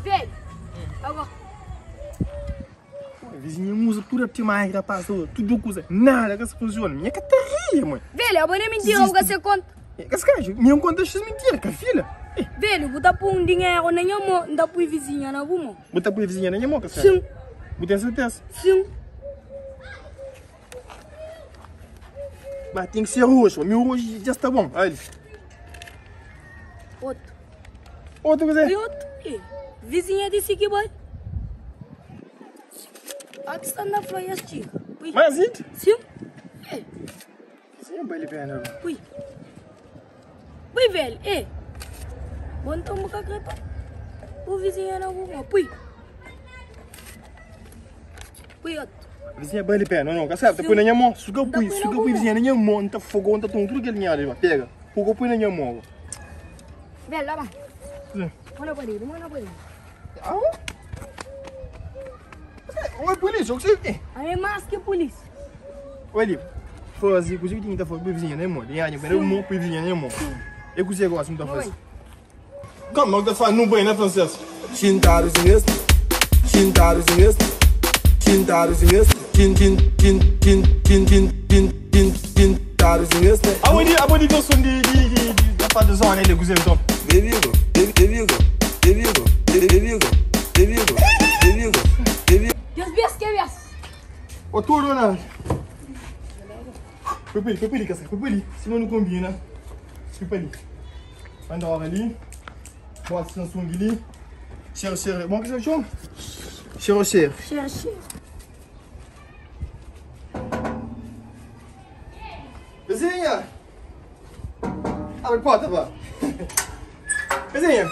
Velho, agora. Vizinha musa pura te mais rapaz, tudo coisa, nada que se funciona. Minha que terrível, mãe. Velho, agora é mentira, o que você conta. Cascais, minha conta é mentira, que filha. Velho, botar por um dinheiro na minha mão, não dá para vizinha na mão. Botar para vizinha na minha mão, Cascais? Sim. Botar certeza? Sim. Mas tem que ser roxo, meu roxo já está bom, olha. Outro. Outro coisa? E outro? Vizinha disse que vai. Aqui está na flor estica. Mas isso? Sim. Sim, vai lhe ver, Ui. Ui, velho, bom então uma cacata. O vizinho não vou. Ui. Ui, outro. Vizinha vai lhe ver, não, Cascais, põe na minha mão. Suga põe vizinha na minha mão, não tá fogo, não tá tudo que ele tinha ali, pega. Fogo põe na minha mão. Velho, lá vai. Sim. Manda para ele, manda para ele. Oi, polícia, o que você quer? Aí é mais que polícia. Olha, fazer coisa que tinha que fazer para vizinha, né, amor? Tem área para eu para vizinha, né, amor? Eu cozinho agora, não tá fazendo. Como não tá não banho, né, francês? Shintaros in this, Shintaros in this, Shintaros in this, Shintaros in this. Aonde que eu sou da parte da zona, ele cozinha então? There you go, there you go, there you go, there you go, there you go, there you go, there you go. Deus bias que bias. Ô, tudo, né? Foi para ali, Cascais, foi para ali. Senão não combina. Foi para ali. Manda a hora ali. Bota Samsung ali. Cheiro. Bom que você achou? Cheiro. Cheiro. Vizinha! Abre a porta, vá. Vizinha!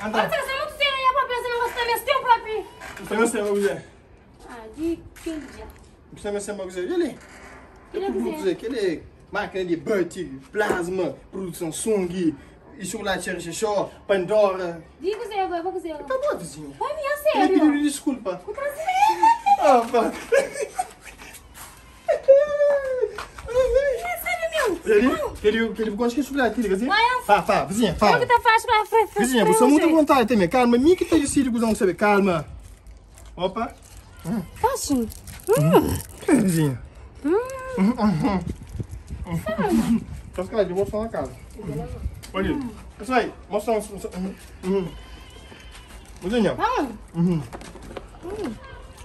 Anda. Você é muito sério aí para pensar no negócio também, seu próprio. Você não sei, Maguzé. De quem já? Você não sei, Maguzé. E ali? Ele é Maguzé, aquele máquina de Bertie, plasma, produção Samsung, e chocolate Cherchechó, Pandora. Diga você agora, vou dizer. Tá bom, vizinha. Vai minha Ele sério. pediu desculpa. O prazer. Ah, pá. É sério mesmo. Ele gosta de chocolate, liga assim? Vai, Pá, vizinha, Como fala. que tá fácil pra Vizinha, você é muito à vontade também. Calma, minha que tá de sírio, não sabe. Calma. Opa. Fácil. Vizinha. Tá ficando, eu vou mostrar na casa. Olha, isso aí, mostra Vizinha.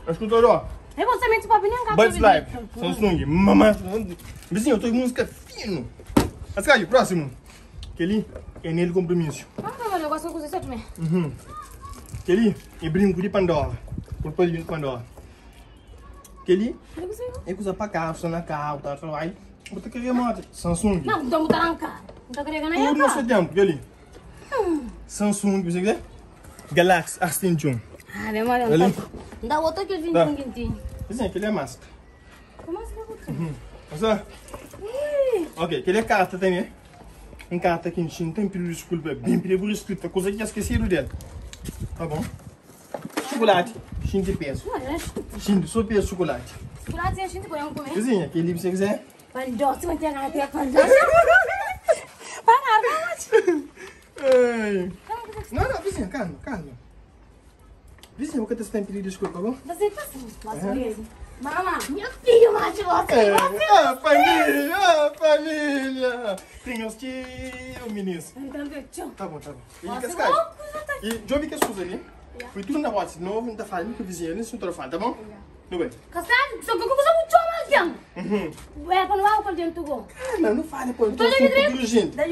Escuta, ó. É você mesmo para vir em casa. Buds Live, Samsung, mamãe. Vizinho, eu tô com música fino. Mas cara, próximo. Aquele é nele compromisso. Mas eu gosto de coisa também. Aquele é brinco de Pandora. Por pode vir de Pandora. Aquele é coisa pra cá, só na carro, tá? Vai. Bota aquele remoto. Samsung. Não, então botar na cara. Não tô querendo nem Tudo no seu tempo, aquele. Samsung, você quer? Galaxy S21. Ah, meu marido. Ali. Dá outra que eu vim Tá. com quentinho. Vizinho, aquele é massa. Como assim que eu Você? Ok, aquele é carta também. Em carta aqui, a gente não tem pedido desculpa, bem pedido desculpa, coisa que já esqueceram dele. Tá bom? Chocolate, 5 pesos. Só peso de chocolate. Chocolate a gente põe comer. Vizinha, aquele você quiser. Pandoce, vai ter a ter pandoce. Para, Ai. Não, vizinha, calma. Vizinha, vou que você tem pedido desculpa, tá bom? você tá assim, posso mesmo. Mama, minha filha, mate você. Família! Tem os tios, meninos. Então, tchau. Tá bom. E Nossa, Cascais? louco, E já vi que as coisas ali. Foi tudo na WhatsApp de novo, não tá falando com o vizinho, não se falando, tá bom? Não bem. Casado, só que eu coisa muito mal, então. É, quando vai o dentro do gol. Calma, não fale, pô. Tô tudo gente. Daí.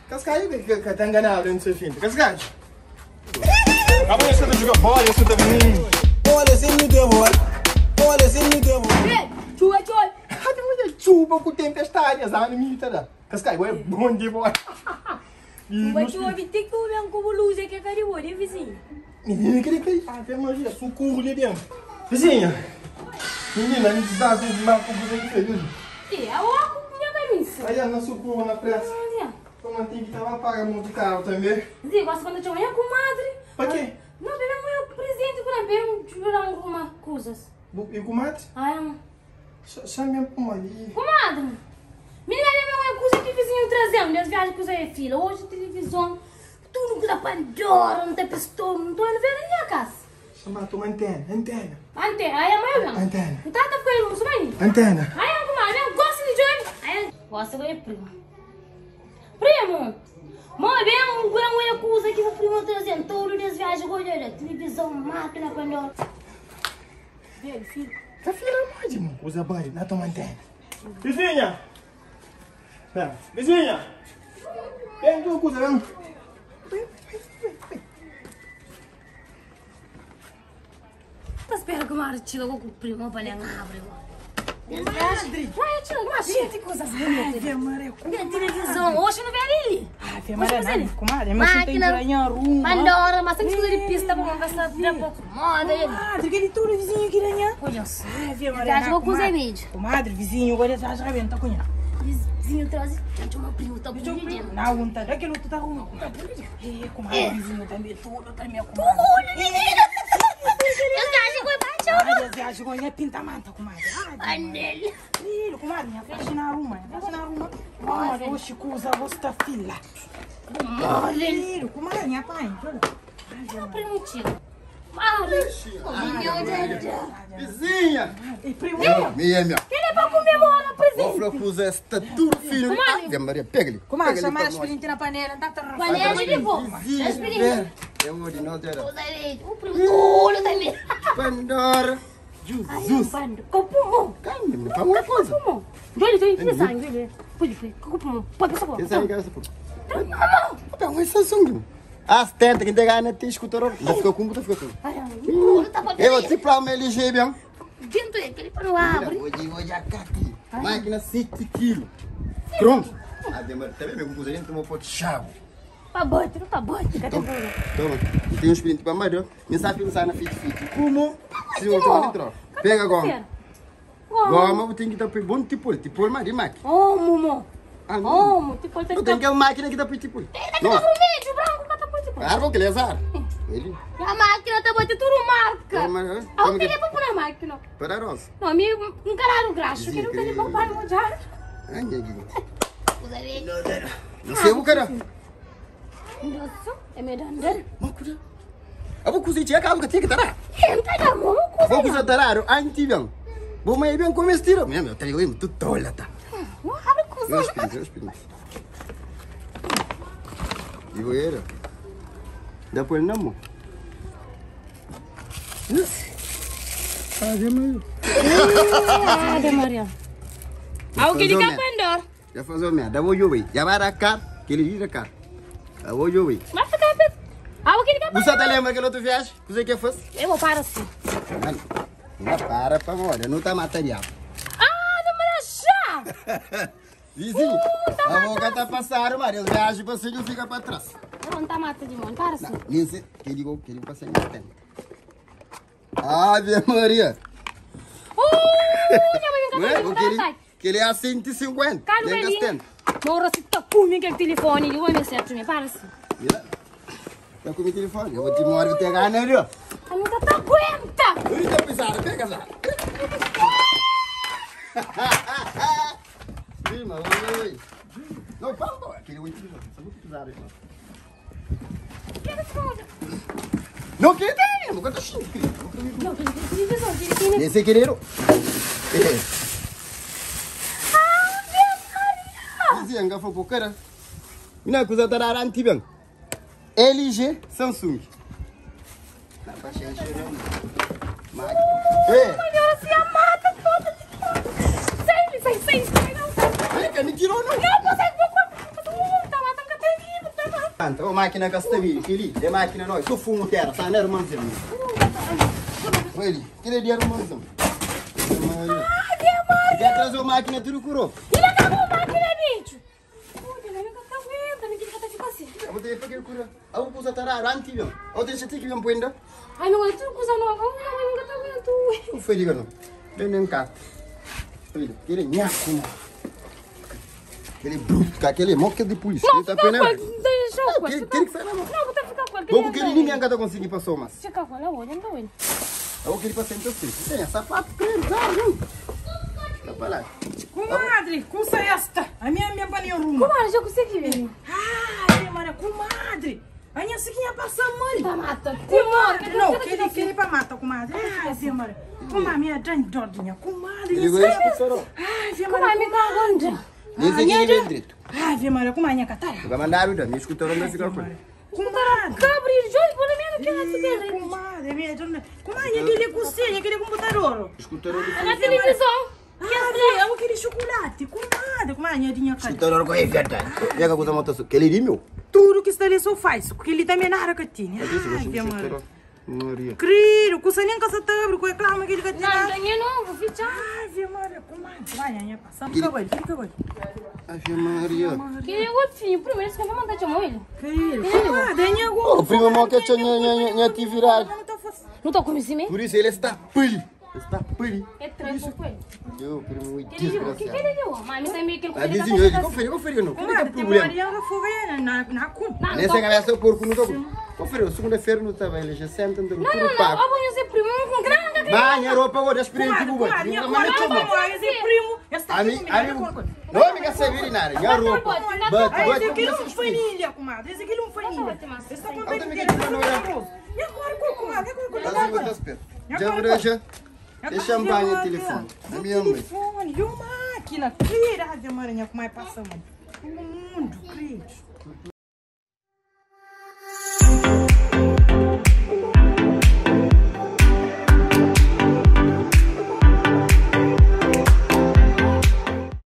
Cascais, que tá enganado no seu filho. Cascais. Amanhã você tá jogando bola, você tá vindo. Olha, se me devolve. Tchua. Ada mulher chuva com tempestade, as animes, tá? Cascais, é bom de bola. Mas tu ouve, tem que ver como luz é que é carinho, né, vizinho? Menina, queria que ele tem magia, socorro ali dentro. Vizinha. Menina, a gente dá tudo lá com o vizinho. É o minha camisa. Aí, na socorro, na pressa. Como tem que tava pagando do carro também. Sim, gosto quando eu te olho com madre. Pra quê? Não, pela mãe, eu presente para mim, tirar algumas coisas. E com mate? Só minha ali. Comadre, menina, minha mãe, coisa que vizinho trazendo, minhas viagens, coisa é filha. Hoje televisão, tudo que dá Pandora, não tem pistola, não tô indo ver nem a casa. Chama uma antena. Antena, aí é mãe, não? Antena. Não tá ficando isso, mãe? Antena. Aí é uma, né? Gosta de jogo. Aí gosta de primo. Primo! Mãe, vem um grão coisa aqui, o primo trazendo touro das viagens, olha, televisão, máquina, Pandora. Vem, filho. Tá filha mais, irmão. Usa banho, lá toma antena. Vizinha! Vizinha! Vem, tua coisa, vem. Tá esperando que o marido tira o primo pra ler na árvore. Comadre! Vai, tira, imagina, tem coisas bonitas. Ave Maria, Tem televisão, hoje não vem ali. Ave Maria, nada, comadre. Mas você tem piranha ruma. Pandora, mas tem que fazer de pista pra não gastar pouco. Moda aí. Comadre, aquele touro vizinho aqui, né? Olha só. Ave Maria, Viagem, vou cozer vídeo. Comadre, vizinho, agora já arrebenta, cunha. Vizinho traz. Gente, uma prima tá bonita. Não, não tá. Aquele outro tá ruim. Tá bonita. Comadre, vizinho também, tudo também, Tu comadre. olha, menina. Eu viagem com baixo. Comadre, as viagens agora é pinta-manta, comadre. Ai, nele. Filho, comadre, minha fecha na ruma. Fecha na ruma. Comadre, oxe, coisa, rosta fila. Filho, comadre, minha pai. Tá primotivo. Mari. Vizinha! E primo, Minha. Ele é pra comemorar, presente. Vou cruzar esta tudo, filho. Ave Maria, pega-lhe. comadre, chamar a experiente na panela, tá Panela de livro. Vizinha, é o original dela. O primo tudo também. Pandora. Jesus. Copumão. Calma, me fala uma coisa. Copumão. Joelho, joelho, sangue. Pode, copumão. Pode passar por. Esse aí, cara, por. Então, vai ser sangue. As tentas que tem na tia escutou. Não ficou com muito, ficou com. Eu vou te falar, meu LG, bem. Dentro daquele para o abre. Hoje a caqui. Máquina 5 quilos. Pronto. Ave Maria, também meu cozinheiro tomou pote de chave. Tá bom, não tá bom. Toma, tem um espírito para mais, me sabe pensar na fit. Como? Se eu tô dentro. Pega agora. Goma, eu tenho que dar para bom tipo mais de máquina. Oh, Mumu. Oh, tipo, eu tenho que a máquina que dá para tipo. Tem que dar pro vídeo, branco, que tá por tipo. Ah, vou que lesar. Ele. E a máquina tá botando tudo marca. Ah, o que é pra pôr na máquina? Para a rosa. Não, amigo, um caralho graxo. Que não tem nem para mudar. Ai, não sei o cara. Nossa, é melhor andar. Eu vou cozinhar a casa que tinha que dar. Entra na mão, coisa. Vou cozinhar dar, anti-bem. Vou mais bem comer estilo. Meu, tá ligado? Tu tola, tá. Abre coisa. Eu espero. E vou ir. Depois não, amor. Ave Maria. Alguém liga Pandora. Já faz o merda. Vou eu ir. Já vai dar cara. Que ele vira cara. Eu vou eu ir. Vai ficar perto. Alguém liga Você tá lembrando aquele outro viagem? Você que faz? Eu vou parar assim. Não para, pra olha. Não tá material. Ah, demora já. Vizinho, a boca tá passando, Maria. Os viagens você não fica pra trás. Eu não tá mata de mão, para assim. Nesse, que ele passar em tempo. Ave Maria. Que ele é a 150. Calma, Belinha. Mora se tá comigo aquele telefone. Eu vou me certo, me para assim. Tá com o meu telefone. Eu vou te morar, vou te agarrar nele, ó. A nunca tá aguenta. Ui, tá pisado, pega, Zara. Prima, oi. Não, fala, aquele oi, pisado. Você não pisado, irmão. Não, que tem, não canta xingo, filho. Não, tem televisão, tem Esse é querido. Esse é foi por cara. Não, coisa da Aranti, bem. LG Samsung. Não, pra chegar cheirando. Mas... Olha, se a mata toda. Sai, não sai. Ei, que me tirou, não. Não, consegue, tá matando que tá vindo. Ô, máquina que está vindo, ele, é máquina nós. Tu fumo terra, tá, né, irmãozinho? Ele, que ele é irmãozinho. Quer trazer a máquina tudo curou? Ele acabou a máquina, bicho. Olha, ele nunca tá aguenta, ninguém tá ficando assim. Eu vou ter que fazer curou. Eu vou usar tarar antigo. Eu deixo aqui que eu vou ainda. Ai, não, eu tenho coisa nova. Eu nunca tá aguentando. O filho, não. Vem nem cá. Filho, aquele nhaco. Aquele bruto, aquele moca de polícia. Não, Ele tá fica penando. com ele. Deixa eu com ele. Quer que sai na mão? Não, vou ter que ficar com ele. Vamos que ele ninguém vai conseguir passar mais. Fica com ele, olha, não ele. Eu vou querer passar em teu filho. Tem sapato preto, sabe? Tá pra lá. Comadre, custa esta. A minha paninha ruma. Comadre, já consegui ver. Ai, Maria, comadre. Aí assim que ia passar, mãe. Tá mata. Comadre, não, que ele pra matar, comadre. Ai, Via Maria. Comadre, minha dordinha, comadre. Ele gosta de escutar. Ai, Via Como Maria. é me cagando? Nem sei quem é direito. Ai, Via Maria, comadre, catara. Vai mandar vida, me escutar onde ficar com ele. Comadre. Gabriel, Joy, por mim não quero saber. Comadre, minha dona. Comadre, aquele cocinha, aquele computador. Escutar onde Na televisão. Ah, é aquele chocolate. Comadre, minha dinha, cara. escutar onde com ele, verdade. E a coisa moto, que ele meu. Tudo que está ali só faz, porque ele também não era catinha. Ai, Via Maria. Maria. Querido, com nem casa tabro, com reclama aquele Não, catinha. ganhei novo, ficha. Ai, Via Maria, comadre. Vai, Anha, passamos. Fica bem, fica bem. Ave Maria. Queria outro filho, primeiro você vai mandar te amar ele. Querido, comadre, Anha, O primo mal que tinha atividade. Não tô com isso mesmo? Por isso ele está peli. Está peli. É três com ele. Eu, primo, muito O que ele deu? Mas me também aquele A vizinha, ele conferiu, não. Como é que é o Tem problema? Maria, ela foi na cunha. Nessa cabeça o porco não toca. Conferiu, segunda-feira não estava, ele já senta no Não, tudo pago. eu vou ser primo com grande. Banha, roupa, vou dar experiência com você. Comadre, Não me chama. primo. Não me quer servir nada, minha roupa. Esse aqui é um família, comadre. Esse aqui é um família. Esse está com bem que E agora, comadre? Assim eu espero. Já vou deixar. Deixa banho o telefone. A minha mãe. Telefone, e uma máquina. Tira a Maria, como é passando. O mundo, querido.